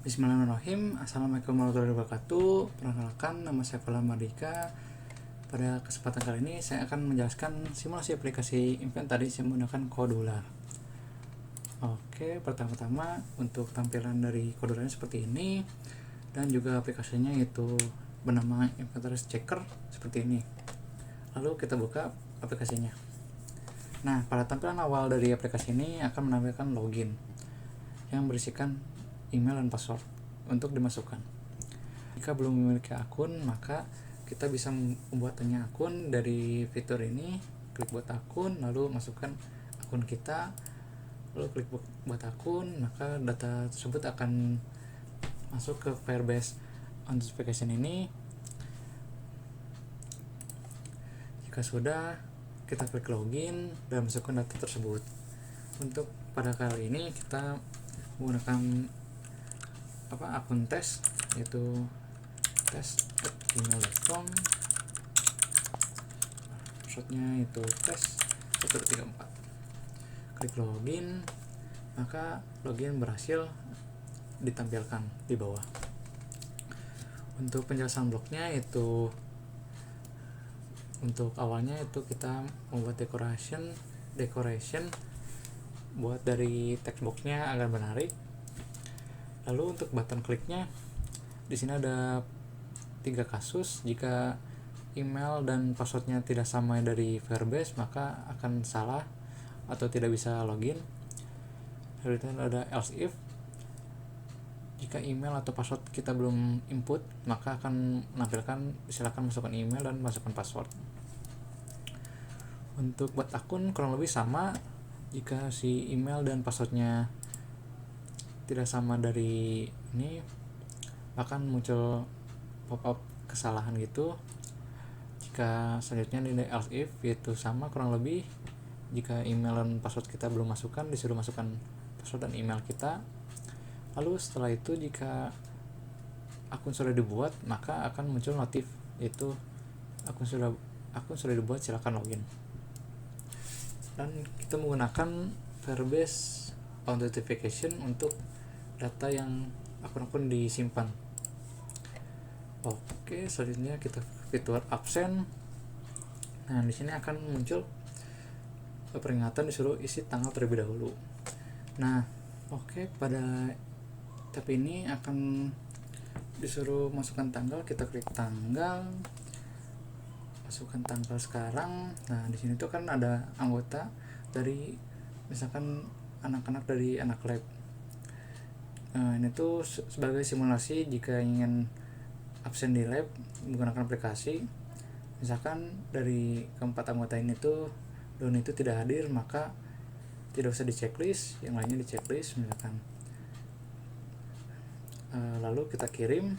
Bismillahirrahmanirrahim. Assalamualaikum warahmatullahi wabarakatuh. Perkenalkan, nama saya Fala Mardika. Pada kesempatan kali ini saya akan menjelaskan simulasi aplikasi inventaris yang menggunakan Kodular. Oke, pertama-tama untuk tampilan dari Kodular seperti ini, dan juga aplikasinya yaitu bernama Inventaris Checker seperti ini. Lalu kita buka aplikasinya. Nah, pada tampilan awal dari aplikasi ini akan menampilkan login yang berisikan email dan password untuk dimasukkan. Jika belum memiliki akun, maka kita bisa membuatnya akun dari fitur ini. Klik buat akun, lalu masukkan akun kita, lalu klik buat akun, maka data tersebut akan masuk ke Firebase Authentication ini. Jika sudah, kita klik login dan masukkan data tersebut. Untuk pada kali ini kita menggunakan akun tes, yaitu tes@gmail.com, passwordnya itu tes134. Klik login, maka login berhasil ditampilkan di bawah. Untuk penjelasan bloknya itu, untuk awalnya itu kita membuat decoration buat dari text boxnya agar menarik. Lalu untuk button kliknya, di sini ada 3 kasus. Jika email dan passwordnya tidak sama dari Firebase, maka akan salah atau tidak bisa login. Lalu ada else if. Jika email atau password kita belum input, maka akan menampilkan silakan masukkan email dan masukkan password. Untuk buat akun kurang lebih sama. Jika si email dan passwordnya tidak sama dari ini, akan muncul pop-up kesalahan gitu. Jika selanjutnya di else if, yaitu sama kurang lebih. Jika email dan password kita belum masukkan, disuruh masukkan password dan email kita. Lalu setelah itu, jika akun sudah dibuat, maka akan muncul notif, yaitu akun sudah dibuat, silakan login. Dan kita menggunakan Firebase Authentication untuk data yang akun-akun disimpan. Oke, selanjutnya kita fitur absen. Nah, di sini akan muncul peringatan disuruh isi tanggal terlebih dahulu. Nah, oke, pada tab ini akan disuruh masukkan tanggal. Kita klik tanggal, masukkan tanggal sekarang. Nah, di sini tuh kan ada anggota dari, misalkan anak-anak dari anak lab. Ini tuh sebagai simulasi jika ingin absen di lab menggunakan aplikasi. Misalkan dari keempat anggota ini tuh Doni itu tidak hadir, maka tidak usah di checklist, yang lainnya di checklist misalkan. Lalu kita kirim,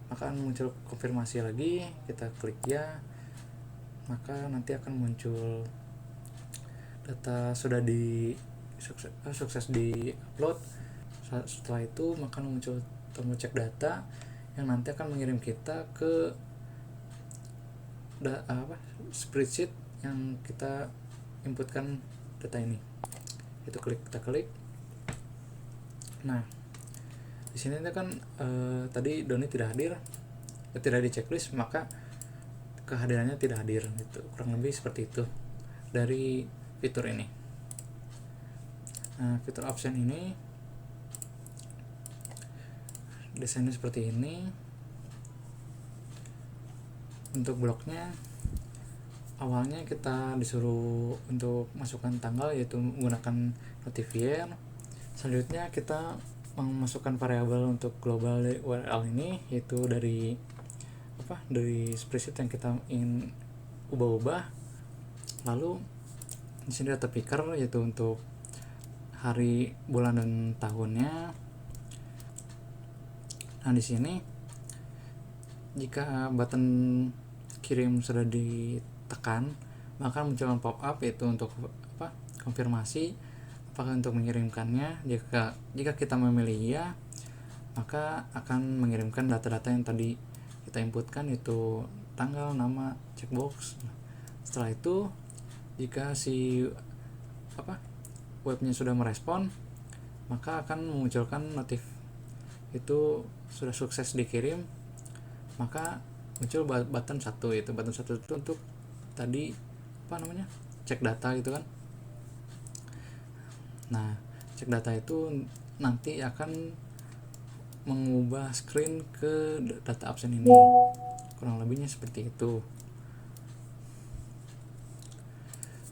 maka akan muncul konfirmasi lagi. Kita klik ya, maka nanti akan muncul data sudah sukses di upload. Setelah itu maka muncul tombol cek data yang nanti akan mengirim kita ke spreadsheet yang kita inputkan data ini. Kita klik. Nah, di sini kan tadi Doni tidak hadir, tidak di checklist, maka kehadirannya tidak hadir gitu. Kurang lebih seperti itu dari fitur ini. Nah, fitur absen ini desainnya seperti ini. Untuk bloknya, awalnya kita disuruh untuk masukkan tanggal, yaitu menggunakan notifier. Selanjutnya kita memasukkan variabel untuk global URL ini, yaitu dari spreadsheet yang kita ingin ubah-ubah. Lalu di sini data picker, yaitu untuk hari, bulan, dan tahunnya. Nah, di sini jika button kirim sudah ditekan, maka muncul pop-up, yaitu untuk konfirmasi apakah untuk mengirimkannya. Jika kita memilih ya, maka akan mengirimkan data-data yang tadi kita inputkan, yaitu tanggal, nama, checkbox. Setelah itu, jika si webnya sudah merespon, maka akan memunculkan notif itu sudah sukses dikirim, maka muncul button satu. Itu button satu itu untuk tadi cek data gitu kan. Nah, cek data itu nanti akan mengubah screen ke data absen ini, kurang lebihnya seperti itu.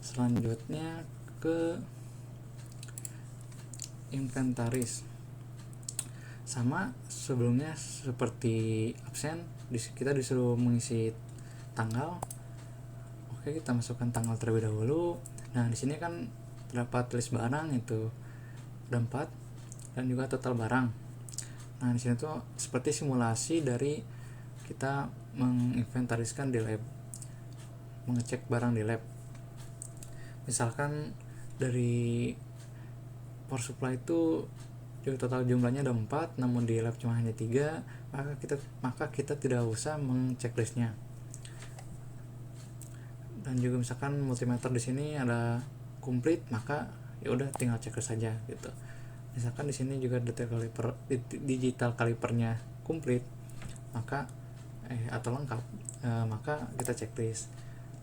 Selanjutnya ke inventaris. Sama sebelumnya seperti absen, kita disuruh mengisi tanggal. Oke, kita masukkan tanggal terlebih dahulu. Nah, di sini kan terdapat list barang, itu ada 4, dan juga total barang. Nah, di sini tuh seperti simulasi dari kita menginventariskan di lab, mengecek barang di lab. Misalkan dari power supply itu total jumlahnya ada 4, namun di lab cuma hanya 3, maka kita tidak usah mengcek listnya. Dan juga misalkan multimeter di sini ada complete, maka ya udah tinggal cek list saja gitu. Misalkan di sini juga digital calipernya complete, maka atau lengkap, maka kita checklist.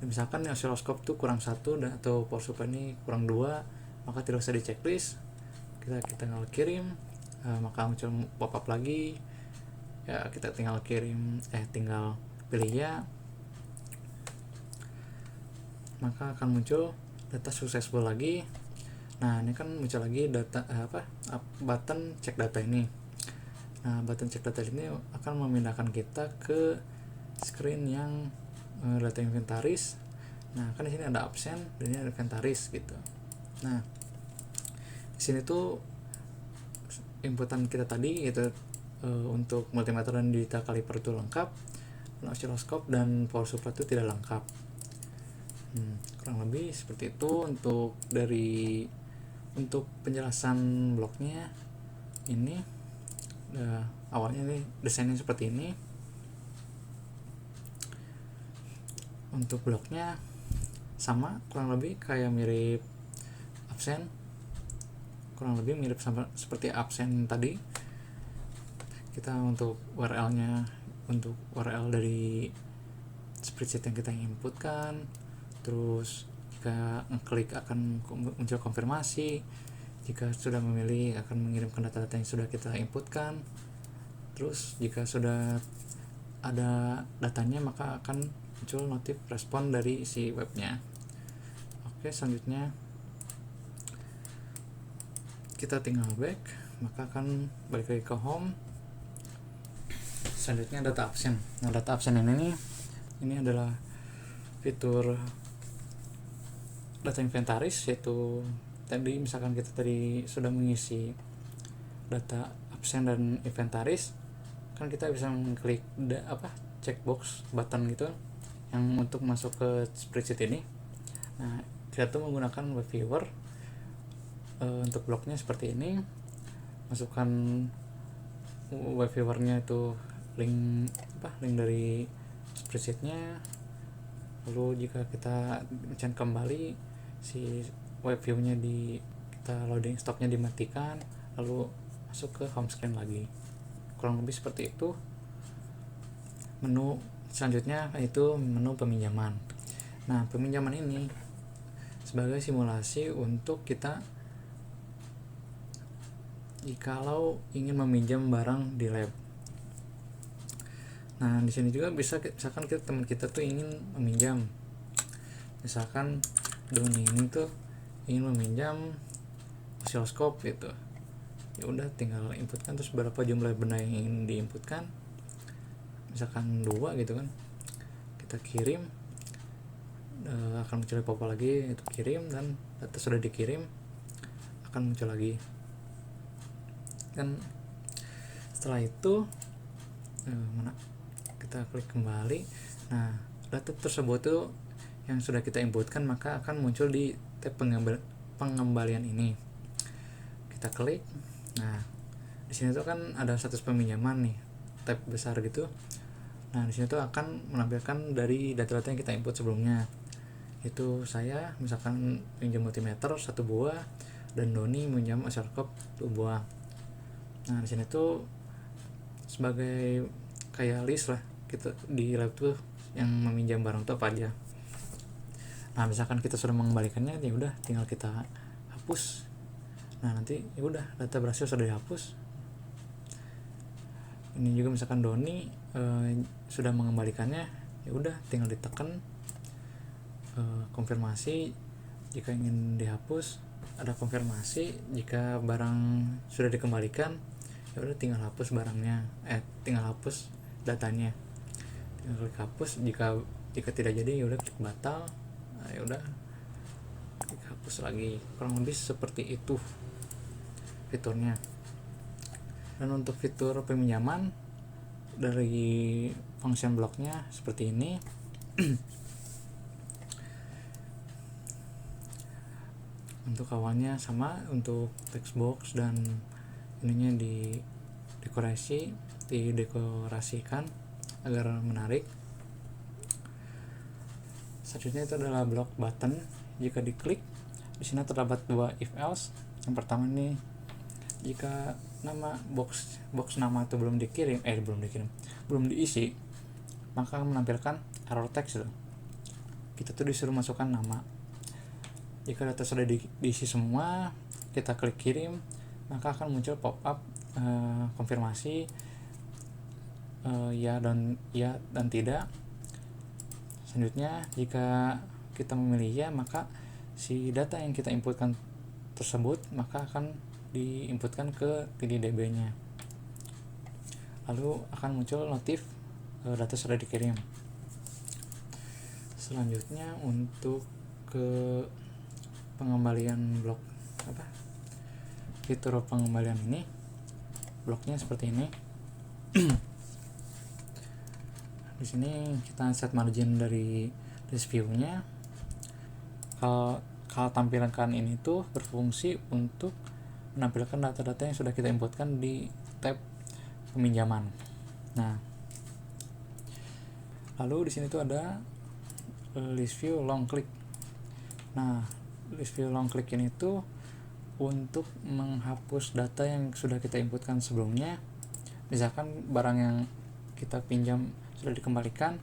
Dan misalkan oscilloscope tuh kurang 1 atau power supply ini kurang 2, maka tidak usah di checklist, kita tinggal kirim, maka muncul pop up lagi, ya kita tinggal kirim, tinggal pilih ya, maka akan muncul data successful lagi. Nah, ini kan muncul lagi data button cek data ini. Nah, button cek data ini akan memindahkan kita ke screen yang data inventaris. Nah, kan di sini ada absen dan ini ada inventaris gitu. Nah, di sini tuh inputan kita tadi gitu, untuk multimeter dan digital caliper itu lengkap, oscilloscope dan power supply itu tidak lengkap. Kurang lebih seperti itu untuk penjelasan bloknya. Ini awalnya nih desainnya seperti ini. Untuk bloknya sama, kurang lebih kayak mirip absen, kurang lebih mirip sama seperti absen tadi. Kita untuk URL-nya, untuk URL dari spreadsheet yang kita inputkan, terus jika ngeklik akan muncul konfirmasi, jika sudah memilih akan mengirimkan data-data yang sudah kita inputkan, terus jika sudah ada datanya maka akan muncul notif respon dari si webnya. Oke, selanjutnya kita tinggal back, maka akan balik lagi ke home. Selanjutnya data absen. Nah, data absen ini adalah fitur data inventaris, yaitu tadi misalkan kita tadi sudah mengisi data absen dan inventaris, kan kita bisa mengklik checkbox button gitu yang untuk masuk ke spreadsheet ini. Nah, kita tuh menggunakan web viewer. Untuk bloknya seperti ini, masukkan web viewernya itu link dari spreadsheetnya, lalu jika kita mencet kembali, si web view-nya kita loading stopnya dimatikan, lalu masuk ke home screen lagi. Kurang lebih seperti itu. Menu selanjutnya itu menu peminjaman. Nah, peminjaman ini sebagai simulasi untuk kita jikalau ingin meminjam barang di lab. Nah, di sini juga bisa, misalkan teman kita tuh ingin meminjam, misalkan Doni ini tuh ingin meminjam oscilloscope gitu. Ya udah tinggal inputkan terus berapa jumlah benda yang ingin diinputkan, misalkan 2 gitu kan, kita kirim, akan muncul pop-up lagi, itu kirim, dan data sudah dikirim akan muncul lagi. Dan setelah itu kita klik kembali. Nah, data tersebut tuh yang sudah kita inputkan maka akan muncul di tab pengembalian ini. Kita klik. Nah, di sini tuh kan ada status peminjaman nih, tab besar gitu. Nah, di sini tuh akan menampilkan dari data-data yang kita input sebelumnya. Itu saya misalkan pinjam multimeter 1 buah dan Doni pinjam oscilloscope 2 buah. Nah, di sini tuh sebagai kayak list lah kita di lab tuh yang meminjam barang tuh apa aja. Nah misalkan kita sudah mengembalikannya, ya udah tinggal kita hapus. Nah nanti ya udah data berhasil sudah dihapus. Ini juga misalkan Doni sudah mengembalikannya, ya udah tinggal ditekan konfirmasi jika ingin dihapus, ada konfirmasi jika barang sudah dikembalikan, ya udah tinggal hapus barangnya, tinggal hapus datanya, tinggal klik hapus. Jika tidak jadi, ya udah klik batal. Nah, ya udah klik hapus lagi. Kurang lebih seperti itu fiturnya. Dan untuk fitur peminjaman dari function blocknya seperti ini. Untuk awalnya sama, untuk text box dan ininya didekorasikan agar menarik. Selanjutnya itu adalah block button. Jika diklik, di sini terdapat dua if else. Yang pertama ini, jika nama box nama itu belum diisi, maka menampilkan error text. Kita tuh disuruh masukkan nama. Jika data sudah diisi semua, kita klik kirim, maka akan muncul pop up konfirmasi ya dan tidak. Selanjutnya, jika kita memilih ya, maka si data yang kita inputkan tersebut maka akan diinputkan ke TinyDB-nya. Lalu akan muncul notif data sudah dikirim. Selanjutnya untuk ke pengembalian blok fitur pengembalian ini, bloknya seperti ini. Di sini kita set margin dari list view-nya. Kalau tampilan ini tuh berfungsi untuk menampilkan data-data yang sudah kita inputkan di tab peminjaman. Nah, lalu di sini tuh ada list view long click. Nah, list view long click ini tuh untuk menghapus data yang sudah kita inputkan sebelumnya. Misalkan barang yang kita pinjam sudah dikembalikan,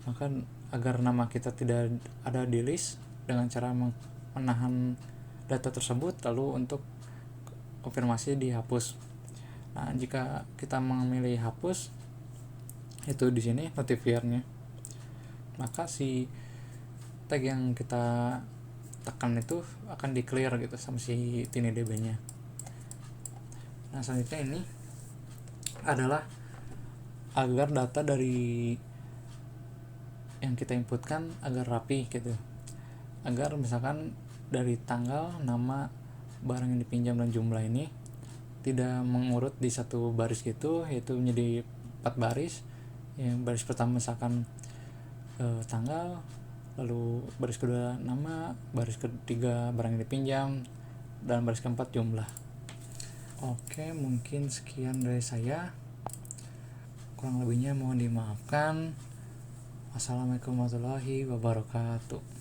maka agar nama kita tidak ada di list, dengan cara menahan data tersebut, lalu untuk konfirmasi dihapus. Nah, jika kita memilih hapus, itu di sini notifiernya, maka si tag yang kita tekan itu akan di clear gitu sama si TinyDB-nya. Nah, selanjutnya ini adalah agar data dari yang kita inputkan agar rapi gitu, agar misalkan dari tanggal, nama, barang yang dipinjam dan jumlah ini tidak mengurut di satu baris gitu, yaitu menjadi 4 baris. Yang baris pertama misalkan tanggal, lalu baris kedua nama, baris ketiga barang yang dipinjam, dan baris keempat jumlah. Oke, mungkin sekian dari saya. Kurang lebihnya mohon dimaafkan. Wassalamualaikum warahmatullahi wabarakatuh.